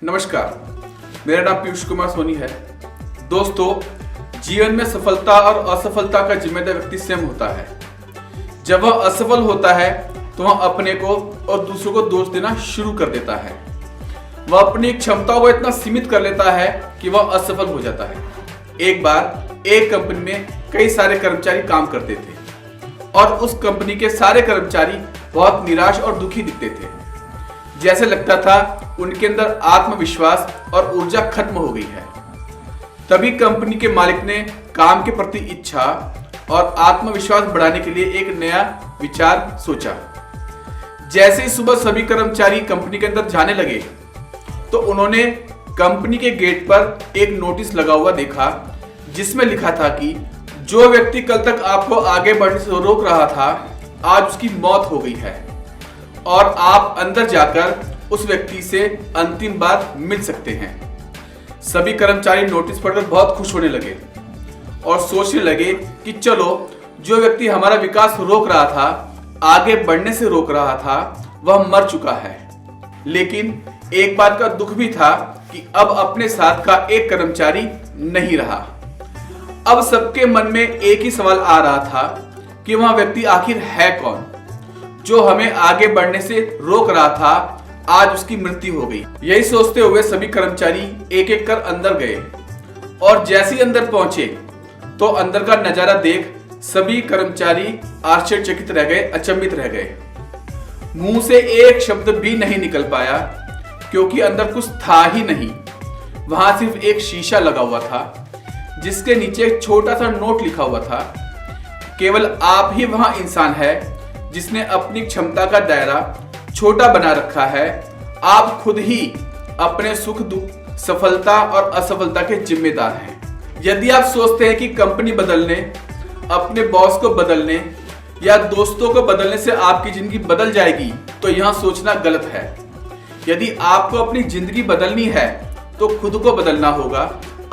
नमस्कार, मेरा नाम पीयूष कुमार सोनी है। दोस्तों, जीवन में सफलता और असफलता का जिम्मेदार व्यक्ति स्वयं होता है। जब वह असफल होता है तो वह अपने को और दूसरों को दोष देना शुरू कर देता है। वह अपनी क्षमताओं को इतना सीमित कर लेता है कि वह असफल हो जाता है। एक बार एक कंपनी में कई सारे कर्मचारी काम करते थे और उस कंपनी के सारे कर्मचारी बहुत निराश और दुखी दिखते थे। जैसे लगता था उनके अंदर आत्मविश्वास और ऊर्जा खत्म हो गई है। तभी कंपनी के मालिक ने काम के प्रति इच्छा और आत्मविश्वास बढ़ाने के लिए एक नया विचार सोचा। जैसे ही सुबह सभी कर्मचारी कंपनी के अंदर जाने लगे तो उन्होंने कंपनी के गेट पर एक नोटिस लगा हुआ देखा, जिसमें लिखा था कि जो व्यक्ति कल तक आपको आगे बढ़ने से रोक रहा था, आज उसकी मौत हो गई है और आप अंदर जाकर उस व्यक्ति से अंतिम बार मिल सकते हैं। सभी कर्मचारी नोटिस पढ़कर बहुत खुश होने लगे और सोचने लगे कि चलो, जो व्यक्ति हमारा विकास रोक रहा था, आगे बढ़ने से रोक रहा था, वह मर चुका है। लेकिन एक बात का दुख भी था कि अब अपने साथ का एक कर्मचारी नहीं रहा। अब सबके मन में एक ही सवाल आ रहा था कि वह व्यक्ति आखिर है कौन, जो हमें आगे बढ़ने से रोक रहा था। आज उसकी मृत्यु हो गई। यही सोचते हुए सभी कर्मचारी एक एक कर अंदर गए और जैसे ही अंदर पहुंचे तो अंदर का नजारा देख सभी कर्मचारी आश्चर्यचकित रह गए, अचंभित रह गए। मुंह से एक शब्द भी नहीं निकल पाया, क्योंकि अंदर कुछ था ही नहीं। वहां सिर्फ एक शीशा लगा हुआ था, जिसके नीचे एक छोटा सा नोट लिखा हुआ था। केवल आप ही वहां इंसान है जिसने अपनी क्षमता का दायरा छोटा बना रखा है। आप खुद ही अपने सुख दुख, सफलता और असफलता के जिम्मेदार हैं। यदि आप सोचते हैं कि कंपनी बदलने, अपने बॉस को बदलने या दोस्तों को बदलने से आपकी जिंदगी बदल जाएगी, तो यहां सोचना गलत है। यदि आपको अपनी जिंदगी बदलनी है तो खुद को बदलना होगा,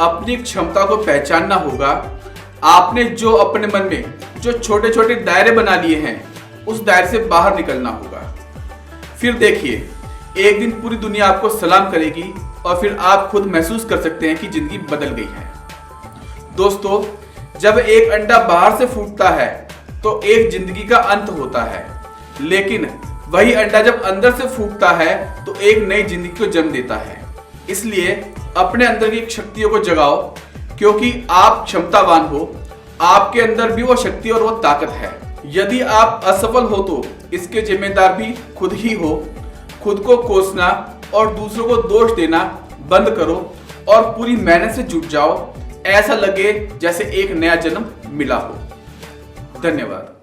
अपनी क्षमता को पहचानना होगा। आपने जो अपने मन में जो छोटे छोटे दायरे बना लिए हैं, उस दायरे से बाहर निकलना होगा। फिर देखिए, एक दिन पूरी दुनिया आपको सलाम करेगी और फिर आप खुद महसूस कर सकते हैं कि जिंदगी बदल गई है। दोस्तों, जब एक अंडा बाहर से फूटता है तो एक जिंदगी का अंत होता है, लेकिन वही अंडा जब अंदर से फूटता है तो एक नई जिंदगी को जन्म देता है। इसलिए अपने अंदर की शक्तियों को जगाओ, क्योंकि आप क्षमतावान हो। आपके अंदर भी वो शक्ति और वो ताकत है। यदि आप असफल हो तो इसके जिम्मेदार भी खुद ही हो। खुद को कोसना और दूसरों को दोष देना बंद करो और पूरी मेहनत से जुट जाओ। ऐसा लगे जैसे एक नया जन्म मिला हो। धन्यवाद।